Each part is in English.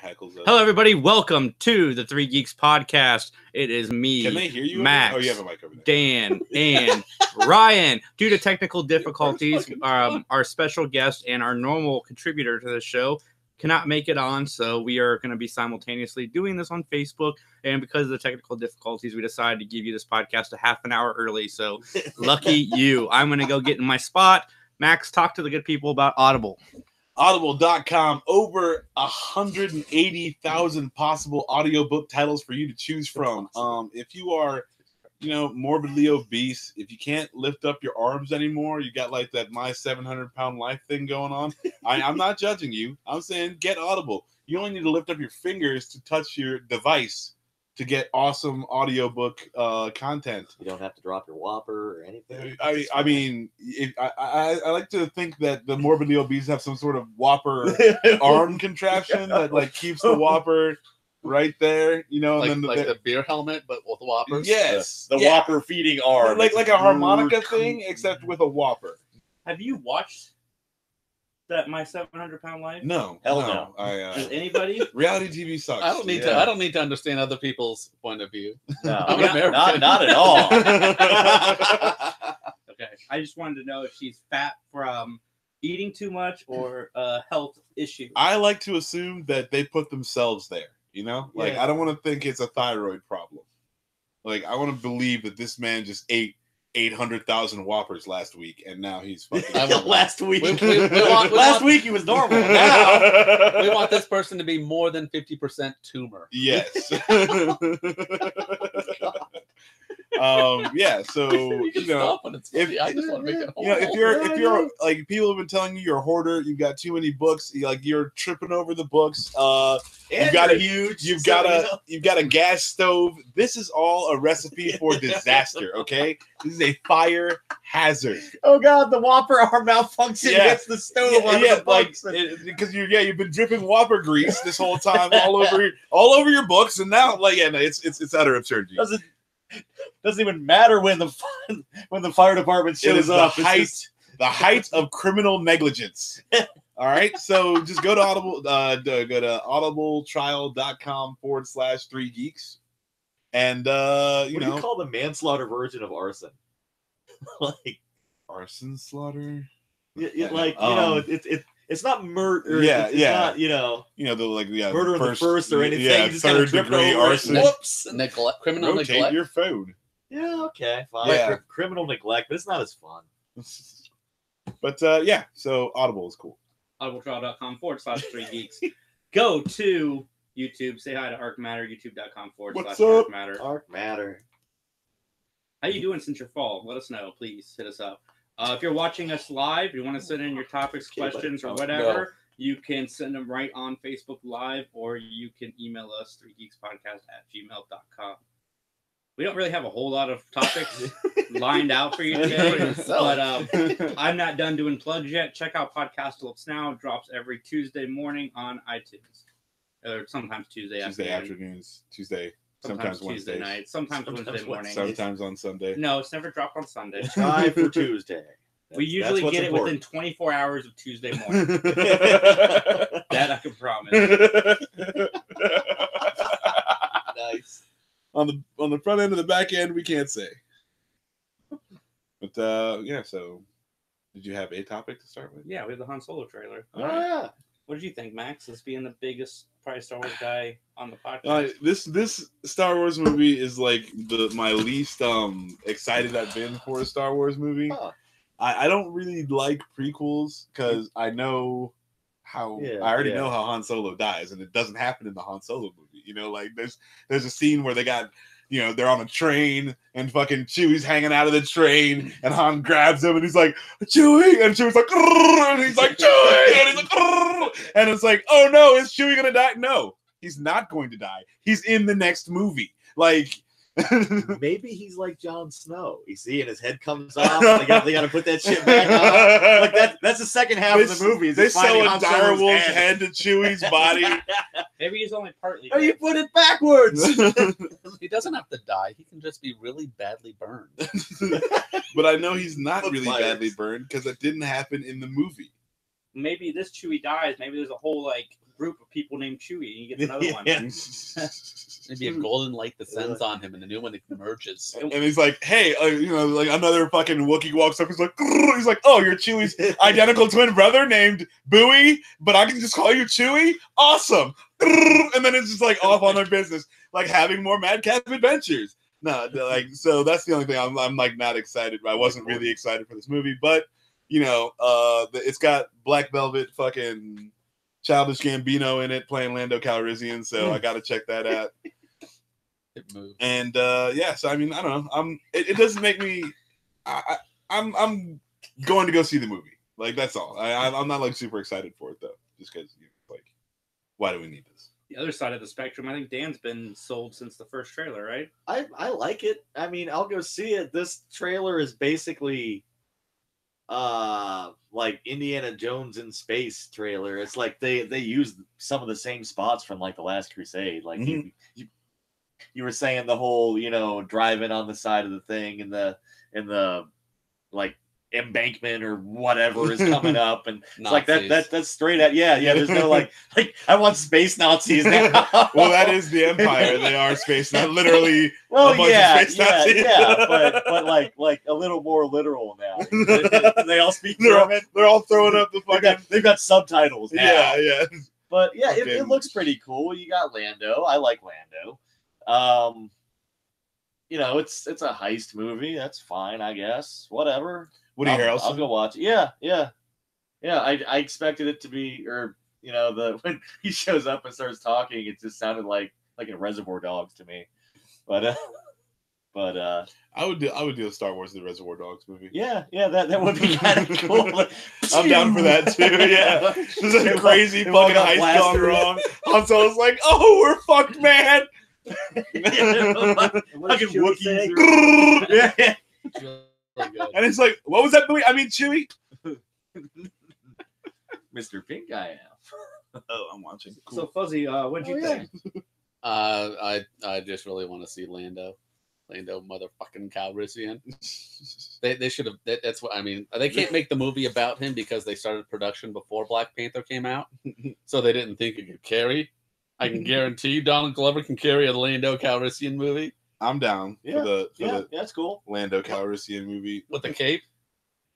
heckles us. Hello, everybody. Welcome to the Three Geeks podcast. It is me, Can they hear you? Max, Oh, you have a mic over there. Dan, and Ryan. Due to technical difficulties, our special guest and our normal contributor to the show cannot make it on, so we are going to be simultaneously doing this on Facebook. And because of the technical difficulties, we decided to give you this podcast a half an hour early. So lucky you. I'm going to go get in my spot. Max, talk to the good people about Audible. Audible.com, over 180,000 possible audiobook titles for you to choose from. If you are, morbidly obese, if you can't lift up your arms anymore, you got like that My 700-Pound Life thing going on. I'm not judging you. I'm saying get Audible. You only need to lift up your fingers to touch your device to get awesome audiobook content. You don't have to drop your Whopper or anything. I mean, I like to think that the morbidly obese have some sort of Whopper arm contraption that like keeps the Whopper right there, like, and then the beer helmet, but with Whoppers. Yes, the Whopper feeding arm, like a harmonica thing, except with a Whopper. Have you watched that My 700-Pound Life? No, hell no. Does anybody? Reality TV sucks. I don't need to. I don't need to understand other people's point of view. No, I'm an American. not at all. Okay, I just wanted to know if she's fat from eating too much or a health issue. I like to assume that they put themselves there. Like I don't want to think it's a thyroid problem. Like I want to believe that this man just ate 800,000 Whoppers last week, and now he's fucking. Last week. Last week he was normal. Now we want this person to be more than 50% tumor. Yes. Yeah. So I just want to make it. if you're like people have been telling you you're a hoarder, you've got too many books, you're tripping over the books. You've got a gas stove. This is all a recipe for disaster. Okay, this is a fire hazard. Oh God, the Whopper arm malfunction hits the stove. Because you've been dripping Whopper grease this whole time all over your books, and now it's utter absurdity. Doesn't even matter when the fire department shows up. The height of criminal negligence. All right, so just go to Audible. Go to audibletrial.com/3geeks, and what do you call the manslaughter version of arson? Like arson slaughter. It's not murder. It's not murder in the first or anything. Yeah, you just kind of third-degree arson. Whoops, criminal Rotate neglect. your phone. Yeah, okay, fine. Yeah. Criminal neglect, but it's not as fun. But so Audible is cool. audibletrial.com/3geeks. Go to YouTube. Say hi to Arc Matter. What's up? YouTube.com/ArcMatter. Arc Matter. How you doing since your fall? Let us know. Please hit us up. If you're watching us live, you want to send in your topics, questions, or whatever, you can send them right on Facebook Live, or you can email us 3geekspodcast@gmail.com. We don't really have a whole lot of topics lined out for you today, but I'm not done doing plugs yet. Check out Podcastalops Now. It drops every Tuesday morning on iTunes, or sometimes Tuesday afternoons, sometimes Tuesday night, sometimes Wednesday morning, sometimes on Sunday. No, it's never dropped on Sunday. Try for Tuesday. We usually get it within 24 hours of Tuesday morning. That I can promise. Nice. On the front end and the back end, we can't say. But so did you have a topic to start with? Yeah, we have the Han Solo trailer. Yeah. What did you think, Max? As being the biggest probably Star Wars guy on the podcast. This Star Wars movie is like my least excited I've been for a Star Wars movie. Huh. I don't really like prequels because I know how I already know how Han Solo dies, and it doesn't happen in the Han Solo movie. Like there's a scene where they got they're on a train and fucking Chewie's hanging out of the train and Han grabs him and he's like, Chewie, and Chewie's like, and he's like, Chewie, and he's like, and it's like, oh no, is Chewie gonna die? No, he's not going to die. He's in the next movie. Like maybe he's like Jon Snow. You see, and his head comes off. They got to put that shit back on. Like that's the second half of the movie. They sew a direwolf's head to Chewie's body. Maybe he's only partly. Oh, you put it backwards. He doesn't have to die. He can just be really badly burned. But I know he's not really badly burned because it didn't happen in the movie. Maybe this Chewie dies. Maybe there's a whole group of people named Chewie, and he gets another one. Maybe a golden light descends on him, and a new one emerges. And he's like, "Hey, like another fucking Wookiee walks up. He's like, "Oh, you're Chewie's identical twin brother named Bowie, but I can just call you Chewie. Awesome!" And then it's just like off on their business, like having more madcap adventures. No, like so that's the only thing I'm like not excited. I wasn't really excited for this movie, but it's got Black Velvet fucking Childish Gambino in it playing Lando Calrissian, so I got to check that out. It moved. And so I mean, I don't know. It doesn't make me. I'm going to go see the movie. Like that's all. I'm not like super excited for it though, just because like, why do we need this? The other side of the spectrum, I think Dan's been sold since the first trailer, right? I like it. I mean, I'll go see it. This trailer is basically like Indiana Jones in space trailer. It's like they used some of the same spots from like The Last Crusade. Like you were saying the whole, driving on the side of the thing and the like embankment or whatever is coming up, and it's like that's straight at there's no like I want space Nazis now. Well, that is the Empire. They are space, not literally a bunch of space Nazis. but like a little more literal now. They all speak German. They're all throwing up the fucking they've got subtitles now. Yeah But yeah, it looks pretty cool. You got Lando. I like Lando. It's a heist movie. That's fine, I guess. Whatever. Woody Harrelson. I'll go watch it. Yeah. I expected it to be, or when he shows up and starts talking, it just sounded like in Reservoir Dogs to me. But I would do a Star Wars: The Reservoir Dogs movie. Yeah, that would be kind of cool. I'm down for that too. Yeah, there's a crazy fucking heist gone wrong. Han Solo's like, "Oh, we're fucked, man." Fucking Wookiees. And it's like, what was that movie? I mean, Chewie. Mr. Pink I am. Oh, I'm watching. Cool. So Fuzzy, what'd you think? I just really want to see Lando motherfucking Calrissian. They should have. That's what I mean. They can't make the movie about him because they started production before Black Panther came out, so they didn't think it could carry. I can guarantee you Donald Glover can carry a Lando Calrissian movie. I'm down for the that's cool. Lando Calrissian movie with the cape.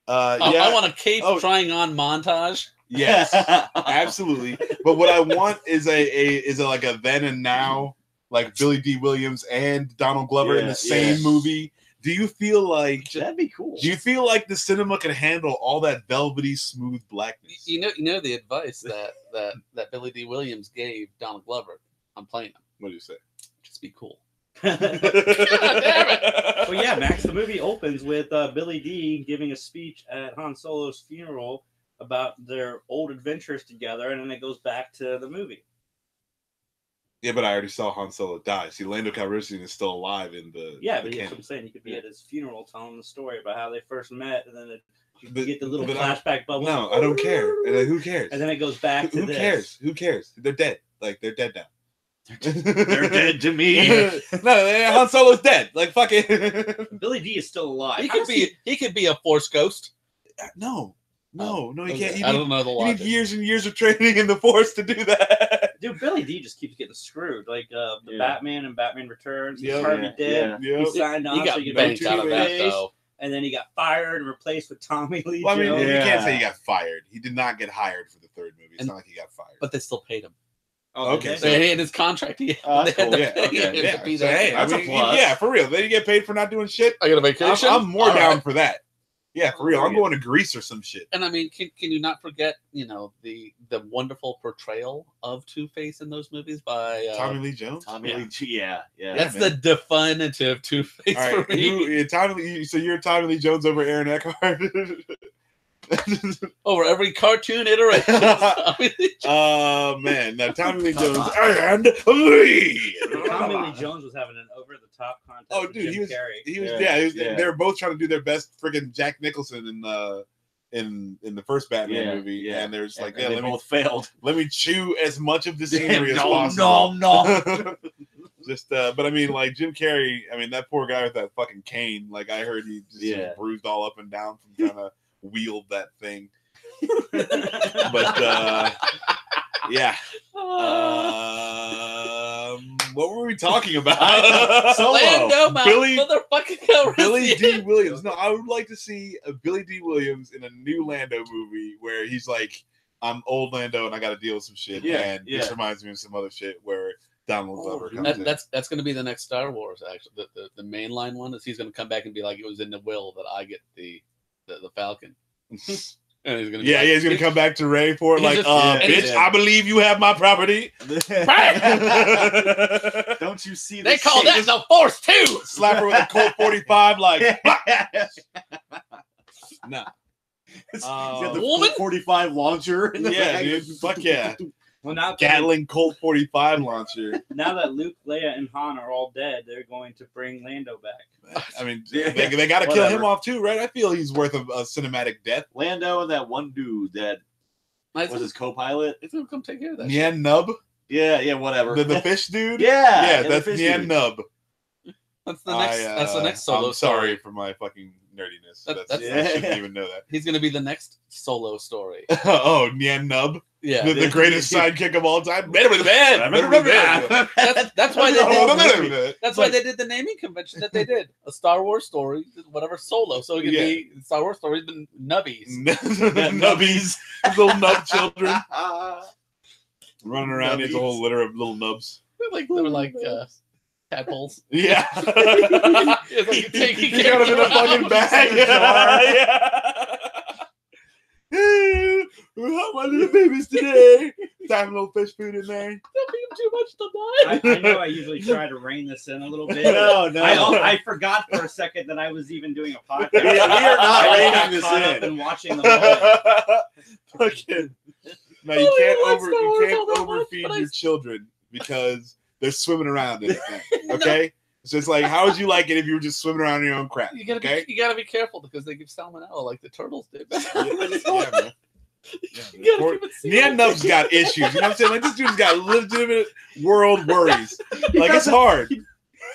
I want a cape trying on montage. Yes, absolutely. But what I want is a like a then and now, like Billy D. Williams and Donald Glover in the same movie. Do you feel like that'd be cool? Do you feel like the cinema can handle all that velvety, smooth blackness? You know the advice that Billy D. Williams gave Donald Glover on playing him. What do you say? Just be cool. God damn it! Well, yeah, Max. The movie opens with Billy D. giving a speech at Han Solo's funeral about their old adventures together, and then it goes back to the movie. Yeah, but I already saw Han Solo die. See, Lando Calrissian is still alive in the but that's what I'm saying. You could be at his funeral telling the story about how they first met, and then you get the little flashback bubble. No, I don't care. Who cares? And then it goes back to Who cares? Who cares? They're dead. Like, they're dead now. They're dead to me. No, Han Solo's dead. Like, fuck it. Billy D is still alive. He could be a Force ghost. No, he can't. I don't know the logic. You need years and years of training in the Force to do that. Dude, Billy D just keeps getting screwed. Like the Batman and Batman Returns. He's Harvey did. Yeah. He signed on. He got banked out of that though. And then he got fired and replaced with Tommy Lee Jones. I mean, you can't say he got fired. He did not get hired for the third movie. It's not like he got fired. But they still paid him. Oh, okay. So in his contract, they had to pay him to be there. Hey, that's a plus. Yeah, for real. They didn't get paid for not doing shit. I got a vacation. I'm more down for that. Yeah, for real. I'm going to Greece or some shit. And I mean, can you not forget, the wonderful portrayal of Two-Face in those movies by Tommy Lee Jones? Tommy Lee, yeah. That's the definitive Two-Face for me. So you're Tommy Lee Jones over Aaron Eckhart? Over every cartoon iteration. Oh man, now Tommy Lee Jones and Lee. Tommy Lee Jones was having an over-the-top contest. Oh, dude, Jim Carrey. He was. They were both trying to do their best. Friggin' Jack Nicholson in the first Batman movie, and there's like, they both failed. Let me chew as much of the scenery as possible. No. Just, but I mean, like Jim Carrey. I mean, that poor guy with that fucking cane. Like I heard he just bruised all up and down from trying to wield that thing. But Yeah. What were we talking about? Lando motherfucking Billy D. Williams. No, I would like to see a Billy D. Williams in a new Lando movie where he's like, I'm old Lando and I got to deal with some shit. And this reminds me of some other shit where Donald Glover comes in. That's going to be the next Star Wars, actually. The mainline one is he's going to come back and be like, it was in the will that I get the Falcon. And he's gonna he's gonna come back to Ray for it, like, bitch, I believe you have my property. Don't you see? They call that the Force too. Slap her with a Colt 45, like, nah. He's got the Colt 45 launcher. Yeah, dude. Fuck yeah. Well, now Gatling Colt 45 launcher. Now that Luke, Leia, and Han are all dead, they're going to bring Lando back. I mean, they got to kill him off too, right? I feel he's worth a cinematic death. Lando and that one dude that was his co-pilot. He's gonna come take care of that. Nyan Nub. Yeah, whatever. The fish dude. Yeah, that's Nyan Nub. That's the next solo. I'm sorry for my fucking nerdiness. I shouldn't even know that. He's gonna be the next solo story. Oh, Nyan Nub. Yeah, the greatest sidekick of all time. That's why they did. That's why they did the naming convention that they did. A Star Wars story, whatever solo. So it could be Star Wars stories, but nubbies, nubbies, little nub children running around. It's a whole litter of little nubs. They were like tadpoles. Yeah, taking care of them in a fucking bag. How my little babies today? Time a little fish food in there. Don't feed them too much to die. I know I usually try to rein this in a little bit. No. I forgot for a second that I was even doing a podcast. We are not reining this in. And watching the fucking. No, you can't overfeed your children because they're swimming around in it. Okay. It's just like, how would you like it if you were just swimming around in your own crap? You gotta be careful because they give salmonella like the turtles did. Yeah, man. Nyan Nub's got issues. You know what I'm saying? Like, this dude's got legitimate world worries. Like, it's hard.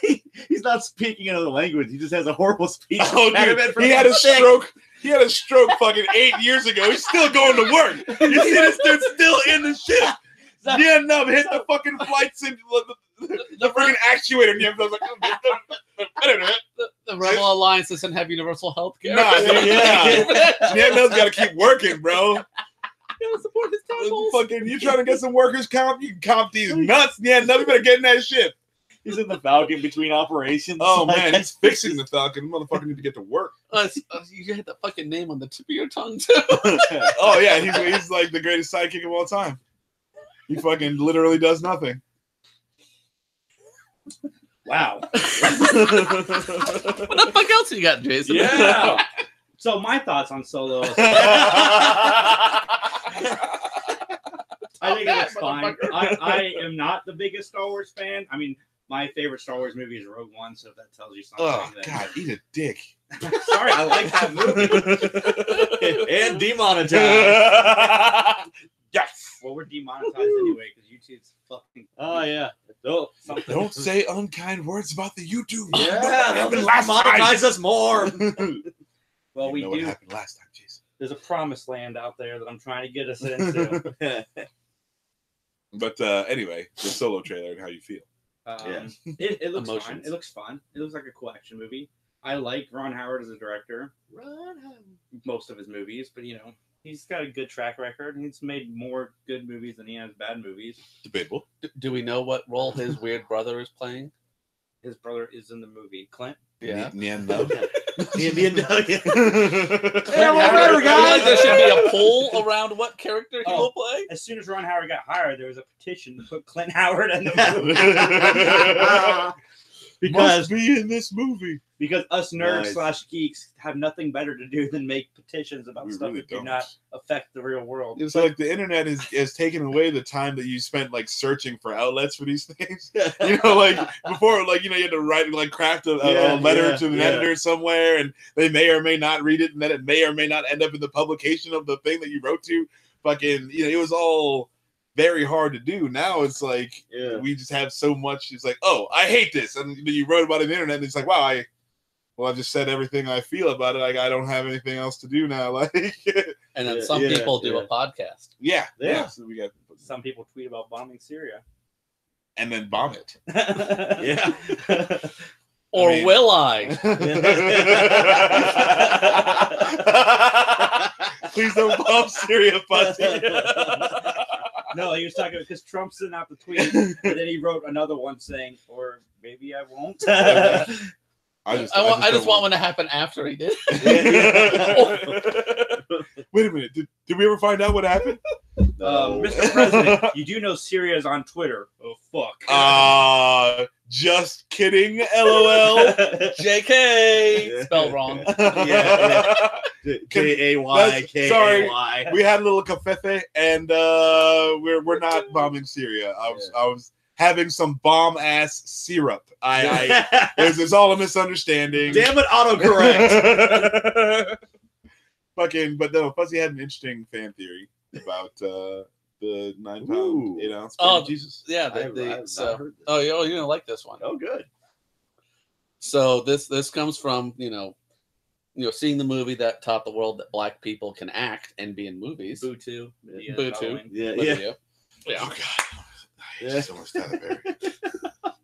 He's not speaking another language. He just has a horrible speech. Oh, dude, he had a stroke. He had a stroke fucking 8 years ago. He's still going to work. You see this dude still in the ship. Nyan Nub hit the fucking flight sim. The freaking actuator, and I was like, the Rebel Alliance doesn't have universal health care. Nah, Nyan Nub's got to keep working, bro. Gotta support his tadpoles. Fucking, you trying to get some workers comp? You can comp these nuts. Nyan Nub, you better get in that ship. He's in the Falcon between operations. Oh man, he's fixing the Falcon. Motherfucker need to get to work. You had that fucking name on the tip of your tongue too. Oh yeah, he's like the greatest sidekick of all time. He fucking literally does nothing. Wow. What the fuck else you got, Jason? Yeah. So my thoughts on Solo. I think it looks fine. I am not the biggest Star Wars fan. I mean, my favorite Star Wars movie is Rogue One, so if that tells you something. Oh, God, eat a dick. Sorry, I like that movie. And demonetized. Yes. Well, we're demonetized anyway because YouTube's fucking. Oh, yeah. Don't say unkind words about the YouTube. Yeah, they'll monetize us more. Well, we do. What happened last time, Jason? There's a promised land out there that I'm trying to get us into. But anyway, the Solo trailer and how you feel. It looks fun. It looks fun. It looks like a cool action movie. I like Ron Howard as a director. Most of his movies, but he's got a good track record. He's made more good movies than he has bad movies. Debatable. Do we know what role his weird brother is playing? His brother is in the movie. Clint? Yeah. Nyan Nub. Nyan Nub. There should be a poll around what character he will play. As soon as Ron Howard got hired, there was a petition to put Clint Howard in the movie. Must be in this movie. Because us nerds / geeks have nothing better to do than make petitions about stuff that do not affect the real world. It's like the internet has taken away the time that you spent like searching for outlets for these things. Like before, like you had to write craft a letter to an editor somewhere, and they may or may not read it, and then it may or may not end up in the publication of the thing that you wrote to. Fucking, it was all very hard to do. Now it's like we just have so much. It's like, oh, I hate this, and you wrote about it on the internet, and it's like, wow, I just said everything I feel about it. Like I don't have anything else to do now. Like, and then some people do a podcast. Yeah. So we got Some people tweet about bombing Syria. And then bomb it. Yeah. Or will I? Please don't bomb Syria, Fuzzy. No, he was talking because Trump sent out the tweet, and then he wrote another one saying, "Or maybe I won't." I just want one to happen after he did. Wait a minute. Did we ever find out what happened? No. Mr. President, you do know Syria is on Twitter. Oh, fuck. Just kidding, LOL. JK. Spelled wrong. Yeah. K-A-Y. Sorry, we had a little cafefe, and we're not bombing Syria. I was having some bomb ass syrup. It's all a misunderstanding. Damn it, autocorrect. But no, Fuzzy had an interesting fan theory about the 9-pound, 8-ounce baby Jesus. Yeah, you didn't like this one. Oh, good. So this comes from seeing the movie that taught the world that black people can act and be in movies. Boo-too. Boo-too. Yeah. Oh God. I hate so much Tyler Perry.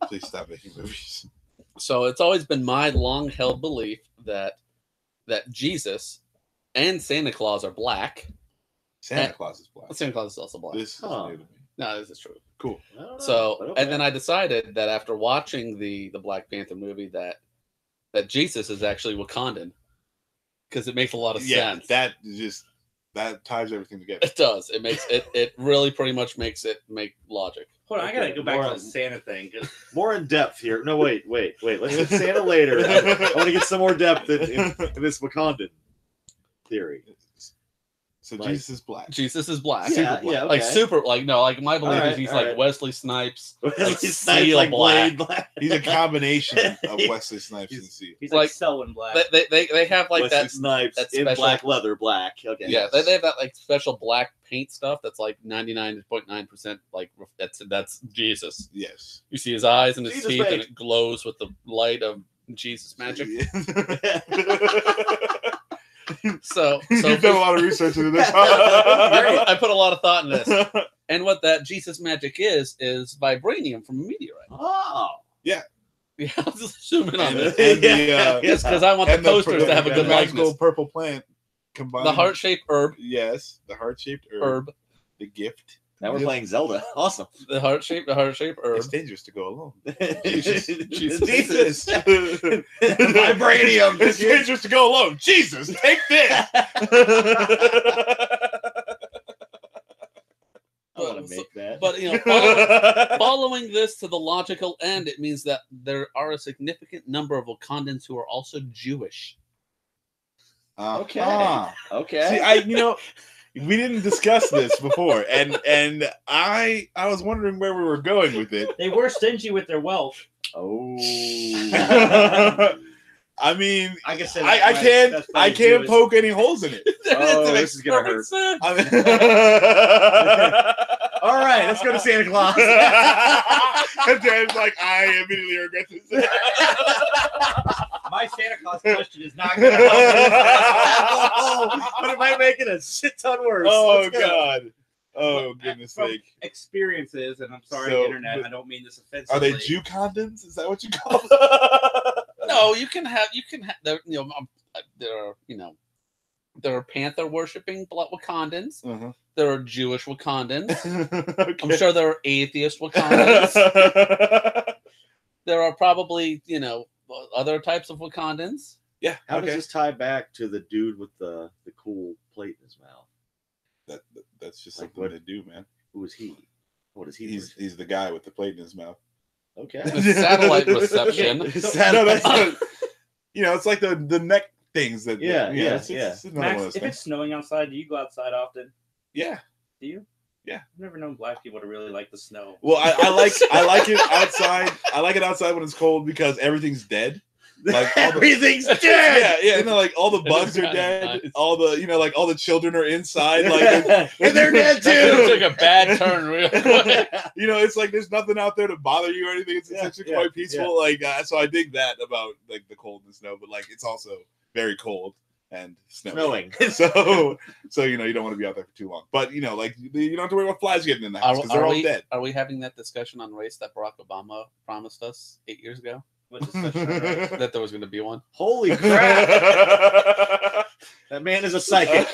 Please stop making movies. So it's always been my long-held belief that Jesus and Santa Claus are black. Santa Claus is black. Santa Claus is also black. This is new to me. No, this is true. Cool. So, and then I decided that after watching the Black Panther movie that Jesus is actually Wakandan, because it makes a lot of sense. That ties everything together. It does. It makes it really pretty much makes it make logic. Hold on, I gotta go back to the Santa thing. More in depth here. No, wait. Let's get Santa later. I want to get some more depth in this Wakandan theory. So Jesus is black. Jesus is black. Yeah, Super black. okay. Like my belief is he's like Wesley Snipes. Snipes like black. Black. He's a combination of Wesley Snipes and Seal. He's like Selwyn Black. They have like Wesley that Snipes that in special, black leather, black. Okay. Yeah, they have that like special black paint stuff that's like 99.9% like that's Jesus. Yes. You see his eyes and his Jesus teeth, paint. and it glows with the light of Jesus magic. So you've done a lot of research into this. I put a lot of thought in this. And what that Jesus magic is vibranium from a meteorite. Oh. Yeah. Yeah, I'll just zoom in on And this. yes, because I want the posters to have a good magical likeness. purple plant combined. The heart-shaped herb. Yes, the heart-shaped herb. The gift. Now we're playing Zelda. Awesome. The heart-shaped herb. It's dangerous to go alone. Jesus. Vibranium. It's dangerous to go alone. Jesus, take this. I want to make that. But following this to the logical end, it means that there are a significant number of Wakandans who are also Jewish. Okay. See, we didn't discuss this before, and I was wondering where we were going with it. They were stingy with their wealth. Oh. I mean, I can't poke any holes in it. Oh, this is gonna hurt. All right, let's go to Santa Claus. And Dan's like, I immediately regret this. My Santa Claus question is not going to help. But it might make it a shit ton worse. Oh God. Oh goodness sake. Experiences, and I'm sorry, internet. I don't mean this offensively. Are they Jew condoms? Is that what you call them? No, you can have. There are panther worshipping Wakandans. Uh-huh. There are Jewish Wakandans. Okay. I'm sure there are atheist Wakandans. There are probably other types of Wakandans. Yeah. How does this tie back to the dude with the cool plate in his mouth? That's just Like something to do, man. Who is he? What is he? He's the guy with the plate in his mouth. Okay. Satellite reception. No, that's not, it's like the neck things that. Yeah. It's another Max, one of those if things. it's snowing outside, do you go outside often? Yeah. Do you? Yeah. I've never known black people to really like the snow. Well, I like it outside. I like it outside when it's cold because everything's dead. Like everything's dead. Yeah. Like all the bugs are dead. Nice. All the like all the children are inside. Like and they're dead too. It took a bad turn real quick. It's like there's nothing out there to bother you or anything. It's actually quite peaceful. Yeah. Like so, I dig that about like the cold and snow, but like it's also very cold. and snowing. Snowing. So you don't want to be out there for too long. But you don't have to worry about flies getting in the house because they're all dead. Are we having that discussion on race that Barack Obama promised us 8 years ago? That there was going to be one. Holy crap! That man is a psychic.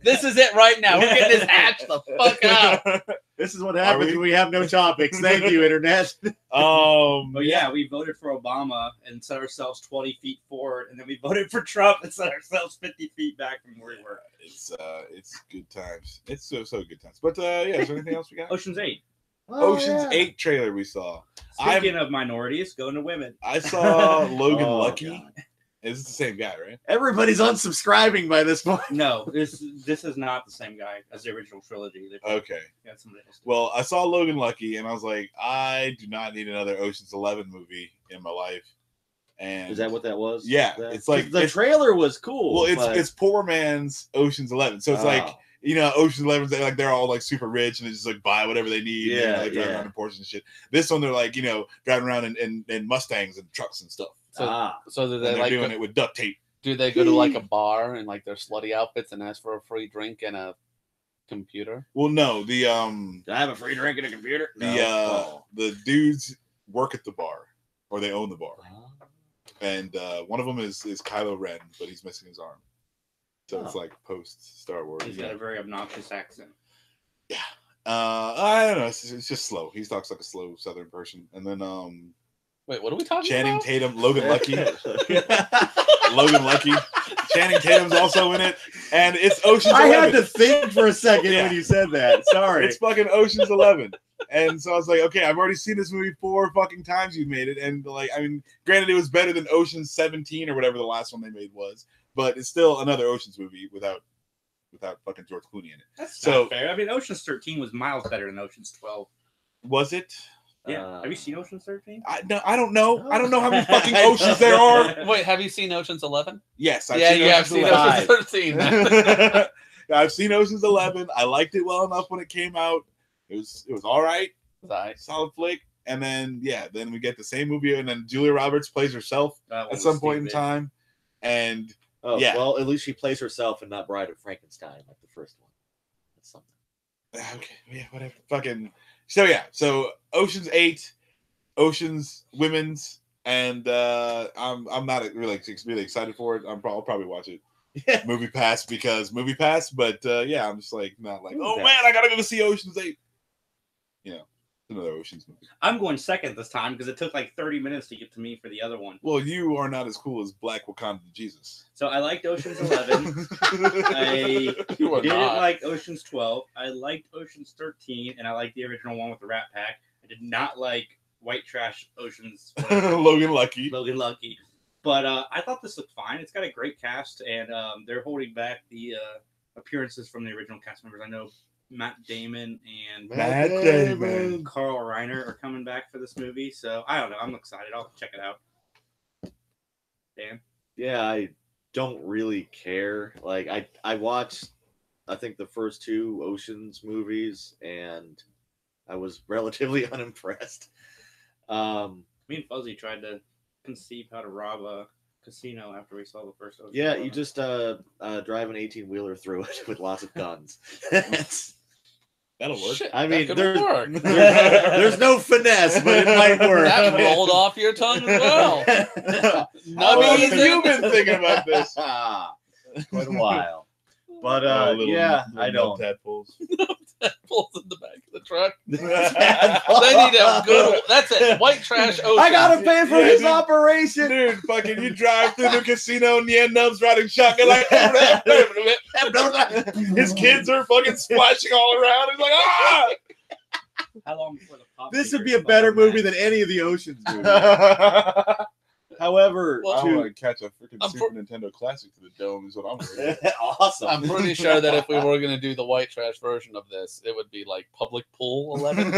This is it right now. We're getting this hatched the fuck out. This is what happens when we have no topics. Thank you, Internet. But yeah, we voted for Obama and set ourselves 20 feet forward, and then we voted for Trump and set ourselves 50 feet back from where we were. It's good times. It's so good times. But yeah, is there anything else we got? Ocean's 8. Ocean's 8 trailer we saw. Speaking of minorities, going to women. I saw Logan Lucky. God. This is the same guy, right? Everybody's unsubscribing by this point. No, this is not the same guy as the original trilogy. Okay. Somebody else. Well, I saw Logan Lucky, and I was like, I do not need another Ocean's 11 movie in my life. And is that what that was? Yeah, it's like the trailer was cool. Well, it's poor man's Ocean's 11, so it's like Ocean's 11's like they're all like super rich and they just like buy whatever they need. Yeah, driving around in Porsches and shit. This one they're like driving around in Mustangs and trucks and stuff. So do they doing it with duct tape? Do they go to like a bar and like their slutty outfits and ask for a free drink and a computer? Well, no. Do I have a free drink and a computer? The dudes work at the bar or they own the bar, and one of them is Kylo Ren, but he's missing his arm. So it's like post Star Wars. He's got a very obnoxious accent. Yeah. I don't know. It's just slow. He talks like a slow Southern person. And then wait, what are we talking Channing about? Tatum, Logan Lucky. Logan Lucky. Channing Tatum's also in it. And it's Ocean's 11. I had to think for a second when you said that. Sorry. It's fucking Ocean's 11. And so I was like, okay, I've already seen this movie 4 fucking times you've made it. And like, I mean, granted it was better than Ocean's 17 or whatever the last one they made was. But it's still another Ocean's movie without fucking George Clooney in it. That's not fair. I mean, Ocean's 13 was miles better than Ocean's 12. Was it? Yeah. Have you seen Ocean's 13? I don't know. I don't know how many fucking oceans there are. Wait, have you seen Ocean's 11? Yes. I've seen Ocean's 13. I've seen Ocean's 11. I liked it well enough when it came out. It was all right. Solid flick. And then then we get the same movie, and then Julia Roberts plays herself at some point in time. And well, at least she plays herself and not Bride of Frankenstein like the first one. That's something. Okay, yeah, whatever. Fucking. So Ocean's 8, Ocean's Women's, and I'm not really excited for it. I'll probably watch it. Movie Pass because Movie Pass, but I'm just like not like man, I gotta go see Ocean's 8. Another Ocean's movie. I'm going second this time because it took like 30 minutes to get to me for the other one. Well, you are not as cool as Black Wakanda Jesus. So I liked Ocean's 11. I didn't like Ocean's 12. I liked Ocean's 13, and I liked the original one with the Rat Pack. I did not like white trash Ocean's Logan Lucky. But I thought this looked fine. It's got a great cast, and they're holding back the appearances from the original cast members. I know Matt Damon and Carl Reiner are coming back for this movie, so I don't know. I'm excited. I'll check it out. Dan? Yeah, I don't really care. Like I watched, I think the first 2 Oceans movies, and I was relatively unimpressed. Me and Fuzzy tried to conceive how to rob a casino after we saw the first Ocean. Yeah, you just drive an 18-wheeler through it with lots of guns. That'll work. Shit, I mean, work. There's no finesse, but it might work. That rolled off your tongue as well. How long have you been thinking about this? Quite a while. But I don't. Tadpoles. Tadpoles in the back of the truck. They need a good. That's it. White trash Ocean. I gotta pay for his operation, dude. Fucking, you drive through the casino and the end nubs riding shotgun like. His kids are fucking splashing all around. He's like, ah. How long before the pop? This would be a better movie than any of the Oceans movies. However, I want to catch a freaking Super Nintendo Classic to the dome is what I'm doing. Awesome. I'm pretty sure that if we were going to do the white trash version of this, it would be like Public Pool 11.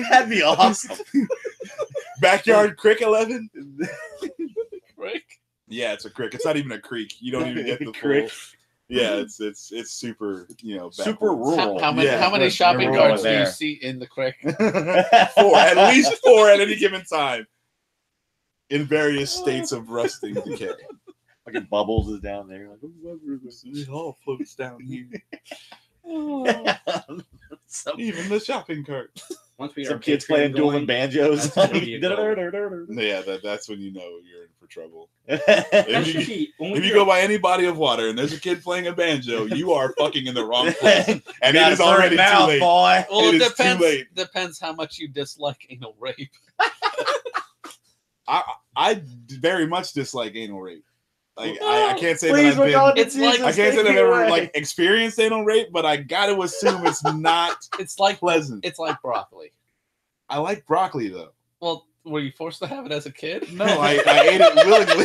That'd be awesome. Backyard Crick 11. Crick? Yeah, it's a crick. It's not even a creek. You don't even get the crick. Yeah, it's super, super rural. How many shopping carts do you see in the crick? 4, at least 4 at any given time. in various states of rusting decay. Fucking Bubbles is down there. Like, It all floats down here. Even the shopping cart. Once we some kids playing dueling banjos. That's gonna be a Yeah, that's when you know you're in for trouble. If If you go by any body of water and there's a kid playing a banjo, you are fucking in the wrong place, and it is already too late. Boy. Well, It it is too late. depends how much you dislike anal rape. I very much dislike anal rape. Like I can't say that I've been. I can't say that I've ever like experienced anal rape, but I got to assume it's not. It's like pleasant. It's like broccoli. I like broccoli though. Well, were you forced to have it as a kid? No, I ate it willingly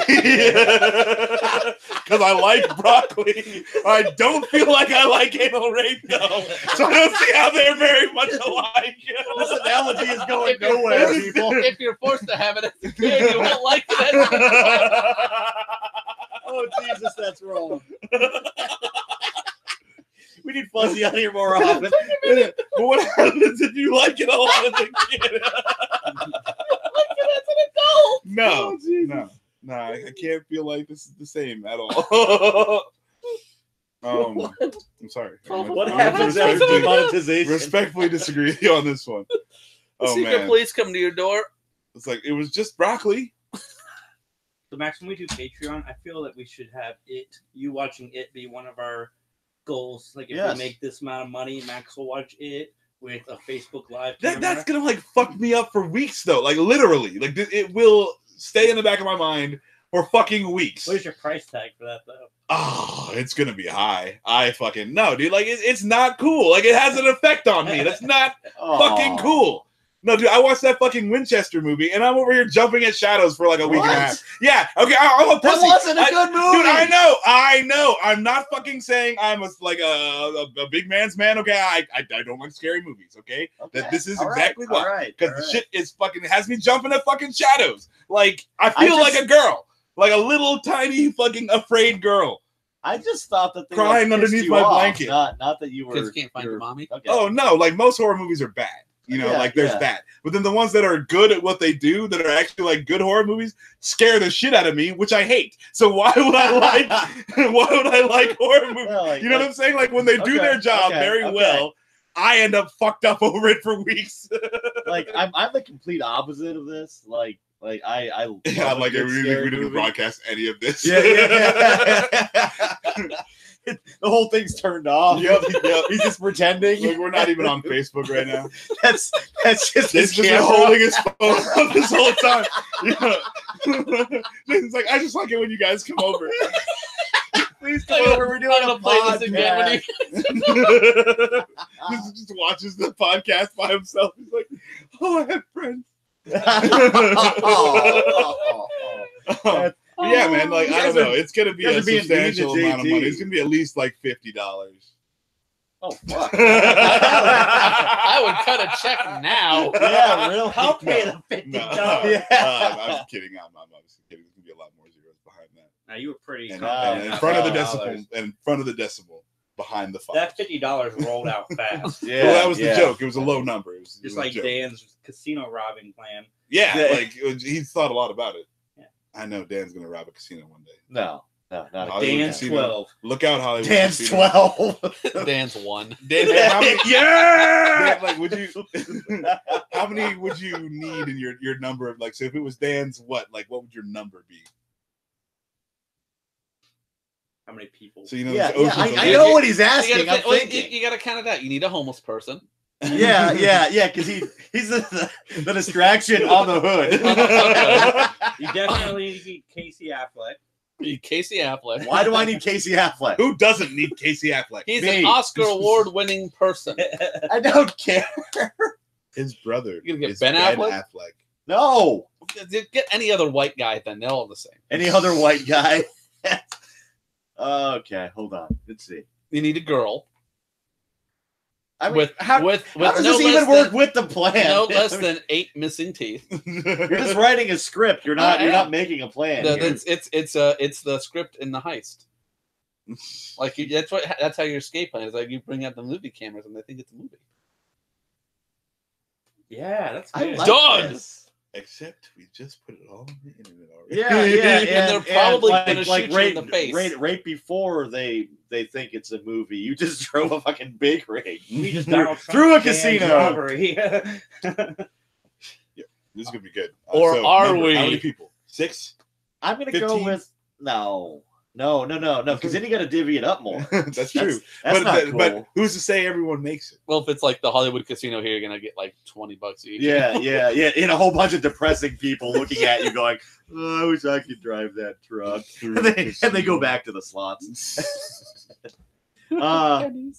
because I like broccoli. I don't feel like I like anal rape though, so I don't see how they're very much alike. This analogy is going nowhere, people. If you're forced to have it as a kid, you won't like it as a kid. Oh Jesus, that's wrong. We need Fuzzy out here more often. But what happens if you like it a lot as a kid? Like it as an adult. No, no, I can't feel like this is the same at all. I'm sorry. What happens after demonetization? Respectfully disagree on this one. Oh Secret man, police come to your door. it's like it was just broccoli. So Max, when we do Patreon, I feel that we should have you watching it be one of our goals. Like if we make this amount of money, Max will watch it with a Facebook Live camera. That's gonna like fuck me up for weeks though. Like literally, like it will stay in the back of my mind for fucking weeks. What is your price tag for that though? Oh, it's gonna be high. I fucking know, dude. Like it's not cool. Like it has an effect on me. That's not fucking cool. No, dude, I watched that fucking Winchester movie, and I'm over here jumping at shadows for like a week and a half. Yeah, okay, I'm a pussy. That wasn't a good movie. Dude, I know. I'm not fucking saying I'm a big man's man, okay? I don't like scary movies, okay? That this is exactly why. Because the shit is fucking, has me jumping at fucking shadows. Like, I feel like a girl. Like a little, tiny, fucking afraid girl. I just thought that they crying underneath my blanket. Not that you were. Kids can't find your mommy. Okay. Oh, no, like most horror movies are bad. You know, like there's that. But then the ones that are good at what they do, that are actually like good horror movies, scare the shit out of me, which I hate. So why would I like horror movies? Like, you know what I'm saying? Like when they do their job very well, I end up fucked up over it for weeks. Like I'm the complete opposite of this. Like I like we didn't broadcast any of this. The whole thing's turned off. Yep. He's just pretending. Like, we're not even on Facebook right now. That's just Jason's just been holding his phone up this whole time. Jason's like, I just like it when you guys come over. Please come over. We're doing a podcast again. Just watches the podcast by himself. He's like, oh, I have friends. Yeah, man. Like I don't know. It's gonna be a substantial amount of money. It's gonna be at least like $50. Oh fuck! I would cut a check now. Yeah, really? I'll pay the $50. I'm kidding. I'm obviously kidding. There's gonna be a lot more zeros behind that. Now you were pretty in front of the decimal, in front of the decimal, behind the 5. That $50 rolled out fast. Yeah, well, that was the joke. It was a low number. It was just like Dan's casino robbing plan. Yeah, like he thought a lot about it. I know Dan's gonna rob a casino one day. No, not Dan's casino. 12. Look out, Hollywood. Dan's casino. 12. Dan's 1. Yeah. Like, would you? How many would you need in your number of like? So if it was Dan's, what would your number be? How many people? So you know, I know what he's asking. You got to count it out. You need a homeless person. Yeah, because he's the distraction on the hood. You definitely need Casey Affleck. Casey Affleck. Why do I need Casey Affleck? Who doesn't need Casey Affleck? He's an Oscar award-winning person. I don't care. His brother. You gonna get Ben Affleck? No. Get any other white guy, then they're all the same. Any other white guy? Okay, hold on. Let's see. You need a girl. I mean, how does no this even work with the plan? No less than 8 missing teeth. You're just writing a script. You're not making a plan. It's the script in the heist. Like that's how your escape plan is. Like you bring out the movie cameras and they think it's a movie. Yeah, that's good. Done. Except we just put it all on the internet already. Yeah, And they're probably gonna shoot you right, in the face. right before they think it's a movie. You just drove a fucking bake rig. We just through a casino. Robbery. This is gonna be good. Or are we? How many people? 6? I'm gonna 15? go with no, because then you got to divvy it up more. That's true. That's not cool. But who's to say everyone makes it? Well, if it's like the Hollywood Casino here, you're gonna get like $20 each. Yeah. And a whole bunch of depressing people looking at you, going, "Oh, I wish I could drive that truck." And they go back to the slots. I'd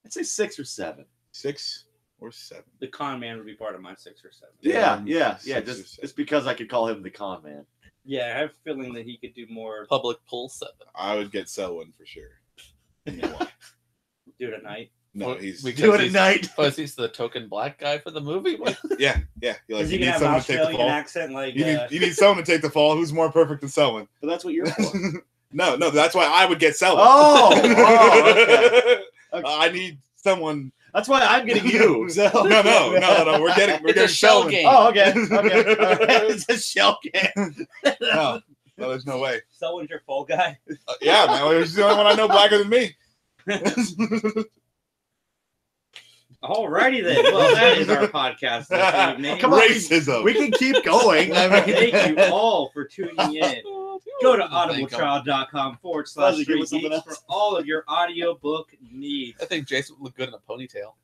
say 6 or 7. 6 or 7. The con man would be part of my 6 or 7. Yeah. 6 or Just because I could call him the con man. Yeah, I have a feeling that he could do more. Public pool 7. I would get Selwyn for sure. You know why? Do it at night. No, he's Do it at night. Because he's the token black guy for the movie. yeah. Like, Because he you can need have someone an to take the Australian fall. accent, like You need someone to take the fall. Who's more perfect than Selwyn? But that's what you're for. No, that's why I would get Selwyn. Okay. I need someone. That's why I'm getting you. So. No. We're getting a shell Selwyn. game. Oh, okay. It's a shell game. No, there's no way. Selwyn's your fall guy. Yeah, man. He's the only one I know blacker than me. Alrighty then. Well, that is our podcast this evening. Come on, Racism. we can keep going. I mean, Thank you all for tuning in. Go to audibletrial.com/Geeks for all of your audiobook needs. I think Jason would look good in a ponytail.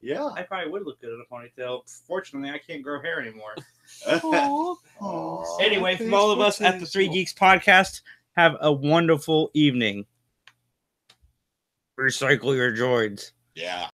Yeah. I probably would look good in a ponytail. Fortunately, I can't grow hair anymore. Anyway, from all of us at the 3 Geeks podcast, have a wonderful evening. Recycle your droids. Yeah.